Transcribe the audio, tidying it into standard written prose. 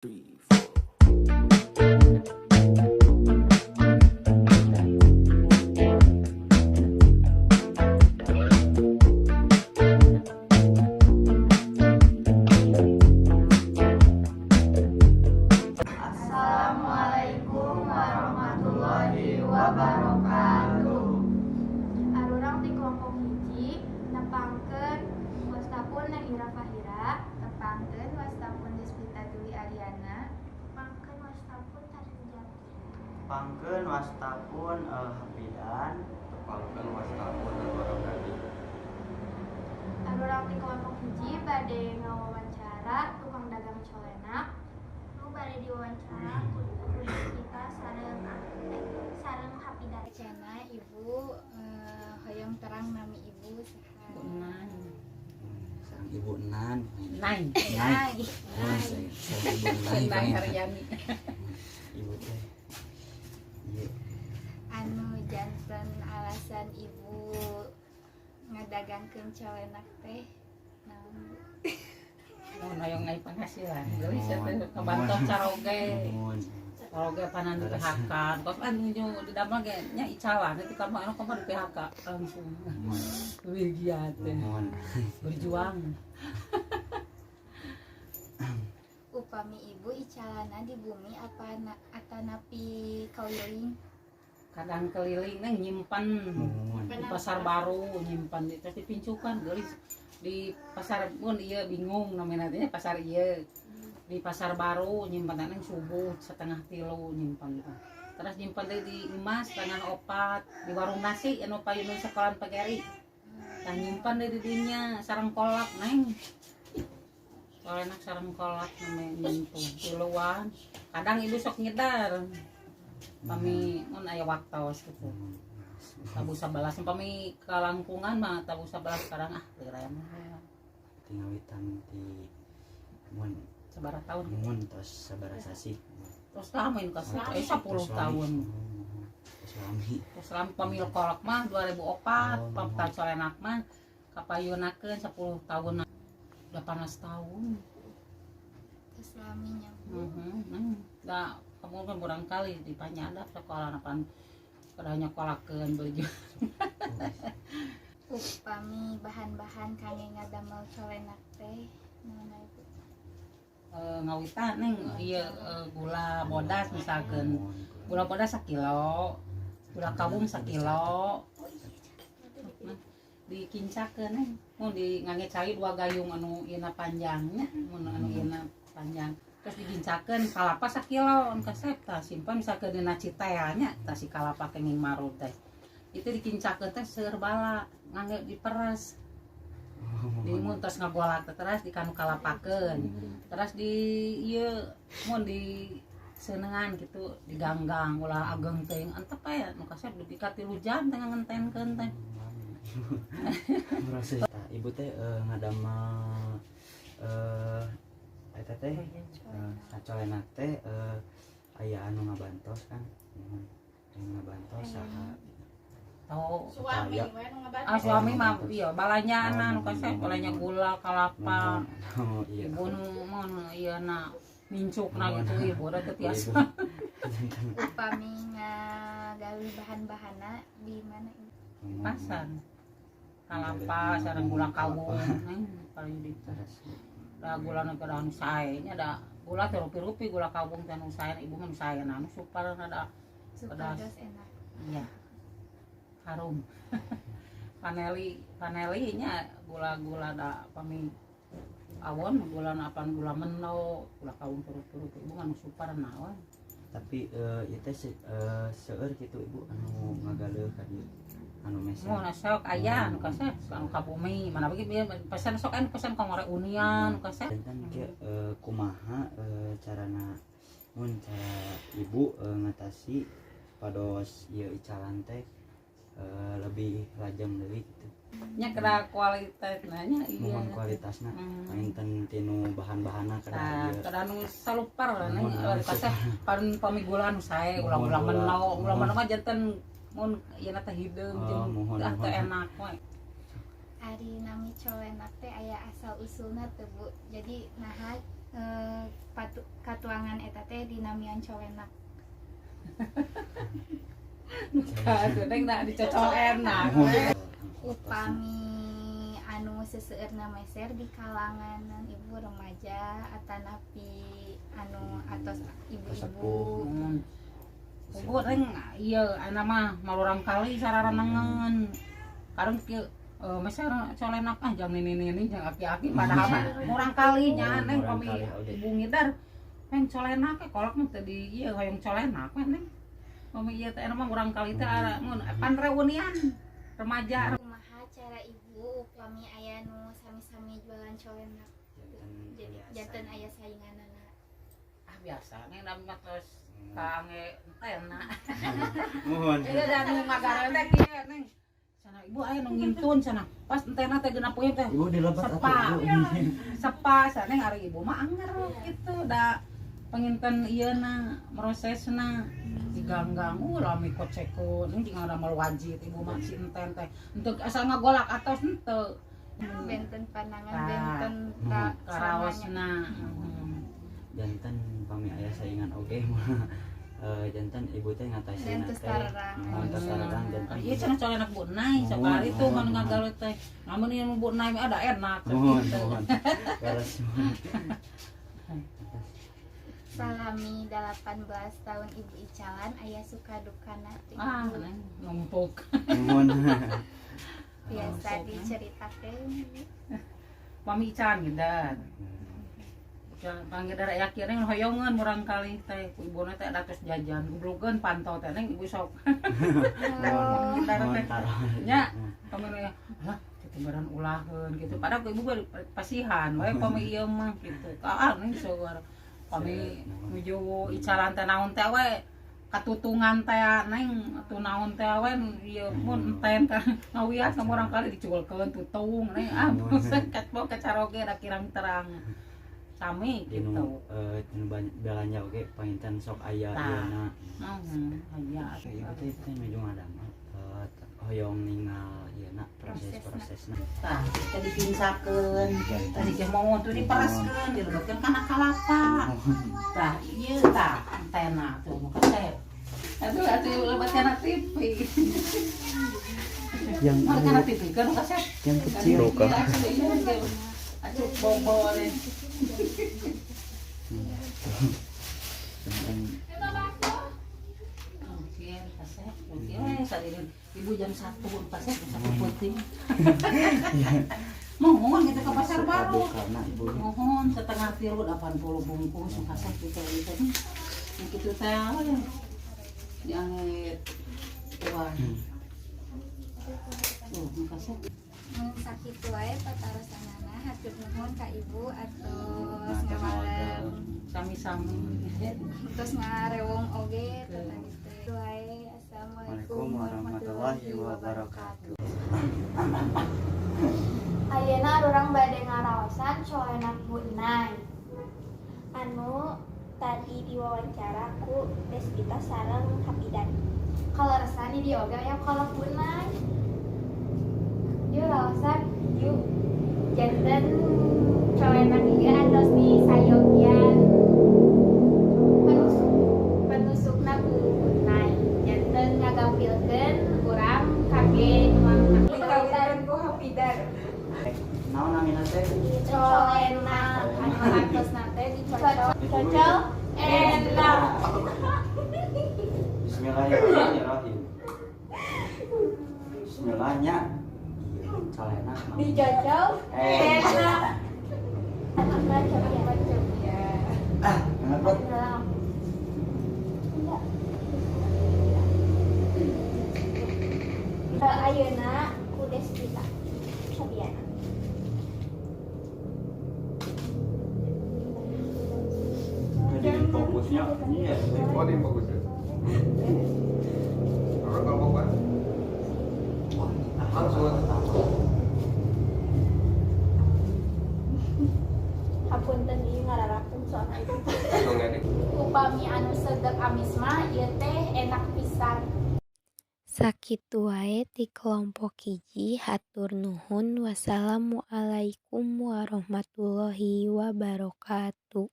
3, 4. Assalamualaikum warahmatullahi wabarakatuh. Arurang di kelompok hiji nepangkeun wastapun Nahira Fahira, nepangkeun wastapun Deswita Dwi Ariana, nepangkeun wastapun Tarinjati, Pangkeun wastapun Hafidan, Tepangkeun wastapun Al-Barakati. Arurang di kelompok hiji bade ngawawancara tukang dagang colenak, nu bade diwawancara kita sareng Hafidan. Cena ibu hoyong terang nami ibu saha? Bu Nan. sang Ibu Nan. Nai. Nai. Sang Ibu Nan. Nai Haryani. Ibu teh. Iya. Anu janten alasan ibu ngadagangkeun colenak teh naon Bu? Mau noyong ngai penghasilan. Geus teh kebantos caroge. Nuhun. Caroge panan di PHK. Kos anu ju di damel ge nya icalan itu kan anu komo di PHK langsung. Nuhun. Wih giat teh. Nuhun. Berjuang. Upami ibu icalana di bumi apa atanapi keliling? Kadang keliling neng nyimpan Nuhun. di pasar baru nyimpan di terus dipincukan geus di pasar pun iya bingung namanya teh pasar iya di pasar baru nyimpan neng subuh 2:30 nyimpan gitu. Terus nyimpan deh di 5:30 di warung nasi anu payun sekolahan pageri. Tah nyimpan deh di dinya sareng kolak neng. Soalnya sareng kolak namanya nyimpen tiluan. Kadang ibu sok ngedar. Pami mun aya waktos gitu. Tabu 11 pami kalangkungan mah tabu 11 sekarang geuraya mah. Tinggal witan di mun Sabaraha tahun. mun tos sabaraha sasi. Terus lamin ka 10 tahun. Suami. Terus lamin pamil kolak mah 2004, pamtan solenak mah kapayunakeun 10 tahun. 18 tahun. Terus laminya Da kamu kan kurang kali di panyadap sekolah napan kadanya kolakeun beli. upami bahan-bahan kangge ngadamel colenak teh naon ibu? Ngawitan neng ieu gula bodas misalkan gula bodas 1 kilo, gula kabung 1 kilo, dikincakeun neng mun di ngangge cai 2 gayung anu ieu panjangnya mun anu ieu panjang terus digincakeun kalapa 1 kilo anu kasep tah simpan misalkeun dina citeanya tah si kalapa kenging marut teh itu dikincakeun teh seueur bala ngangge diperes di mun terus ngagolak terus di kanu kalapakeun terus di ieu mun di seunengan gitu diganggang ulah ageng teuing antep aya nu kasep dupi ka 3 jam teh ngentenkeun teh. Merasa Ibu teh ngadamel eta teh sacolenak teh aya anu ngabantos kan. Anu ngabantos saha Tau Suami Saya. we nu ngabantu. suami mah ieu balanya anu kasep balanya gula kalapa. Oh iya. Ibu nu mun ieu na mincukna gitu ibu da teu tiasa. Upami ngagawi bahan-bahanna di mana ibu? Pasar. Kalapa sareng gula kawung neng paling ditu. Da gula nu kada anu sae nya da gula teh rupi-rupi gula kawung teh anu sae ibu mah nu sae anu super ada Supados enak. iya. Harum. Paneli nya gula-gula da pami awon gula apan gula meno gula kawung rupi-rupi ibu mah nu super naon. Tapi ieu teh seueur kitu Ibu anu ngagaleuk ka dieu. Anu mesen. Mun sok aya anu kasep anu ka bumi mana bagi pesan sok anu pesan ka ngore unian anu kasep. Dan kieu kumaha carana mun cara Ibu ngatasi pados ieu icalan teh lebih lajeng deui gitu. Nya kada kualitasna nya iya. Mohon kualitasna painten tinu bahan-bahanna kada Nah, ieu. kada anu salupar neng Mohon kasep pan pamigula anu sae ulah-ulah meno mah janten mun ieu teh hideung jeung mohon, teh mohon. enak we. Ari nami colenak teh aya asal usulna teu Bu. Jadi naha Katuangan eta teh dinamian colenak. Aduh, neng nak dicocol enak. Upami anu seseueurna meser di kalangan ibu remaja atanapi anu atos ibu-ibu. Gue neng iya anak mah malurang kali sararanengan. Karena kieu meser colenak jang nini jang aki-aki padahal mah murang kali nya neng kami ibu ngidar. Neng colenak kolak mah teh di ieu hoyong colenak mah neng. Kami ieu teh mah murang kali teh mun pan reunian remaja. Kumaha cara ibu upami aya nu sami-sami jualan colenak. Jadi janten aya sainganana. Ah biasa neng da mah terus kange enak. Mohon. Ieu da nu ngagaren teh kieu neng. Sana ibu aya nu ngintun sana. Pas entena teh genap poe teh. Ibu dilebat Sepa. atuh. Sepa sana neng ari ibu mah anger kitu da penginten ieuna prosesna diganggang lami kocekeun jeung ngaramel wajib ibu mah si enten teh henteu asal ngagolak atos henteu Benten panangan Tah. benten karaosna Jantan pami aya saingan oge mah. Jantan ibu teh ngatasin Dan teh. sararang. Mohon sararang jantan. ieu cenah colenak Bu Nai sabari tuh kan ngagawe teh namun ieu Bu Nai mah ada enak Mohon. Beres. salami 18 tahun ibu icalan aya suka dukana teh ah ibu. neng numpuk Mohon. Biasa diceritakeun. pami ican gedan panggil dari akhir neng hoyongan murang kali teh ibuna teh datos jajan gublugeun pantau teh neng ibu sok Mohon teh taruh. nya pamina lah ketimbaran ulaheun gitu padahal ibu baru pasihan we pami ieu mah gitu kaal ning seueur pami nuju icalan teh naon teh we katutungan teh neng atuh naon teh we ieu mun enten teh ngawias ka urang kali diculkeun tutung neng ah buset katbo kacaroge da kirang terang sami Dinu gitu belanja oge painten sok aya Tah. ieuna. aya Ibu teh teh nuju ngadamel hoyong ningal ieuna prosesna. tah kita dipinsakeun tadi teh mau tuh dipereskeun direbetkeun kana kalapa tah ieu tah antena tuh nu kasep atuh lebat kana TV Yang kana TV kan kasep yang kecil aduh bobo deh mungkin kasep mungkin sadin ibu jam 1 kasep satu penting mohon kita ke pasar baru karena ibu mohon setengah kilo 80 bungkus kasep gitu gitu gitu teh diangit tuan kasep Mun sakitu wae patarosanana hatur nuhun ka ibu atos ngamalem sami-sami terus ngarewong oge tentang itu wae. Assalamualaikum warahmatullahi wabarakatuh. Ayeuna urang bade ngaraosan colenak Bu Nai anu tadi diwawancara ku Despita sareng Hapidan. Kalau resani di oge aya kalau Bu Nai yuk raosan yuk janten colenak ieu atos di sayogian penusukna Bu Nai janten ngagampilkeun urang kage nuang kawitan ku Hapidan naon namina teh colenak anu atosna teh dicocol enak. Bismillahirrahmanirrahim. Bismillahnya colenak Dicocol enak. ngepet Ayeuna ku Despita Sabiana. Jadi fokusnya iya, oh ini fokusnya. Orang kalau mau kan, langsung. Hapunten ieu ngararakeun soalna itu. Langsung edit. Upami anu sedek amis mah ieu teh enak pisan. Sakitu wae ti kelompok hiji hatur nuhun wassalamualaikum warahmatullahi wabarakatuh.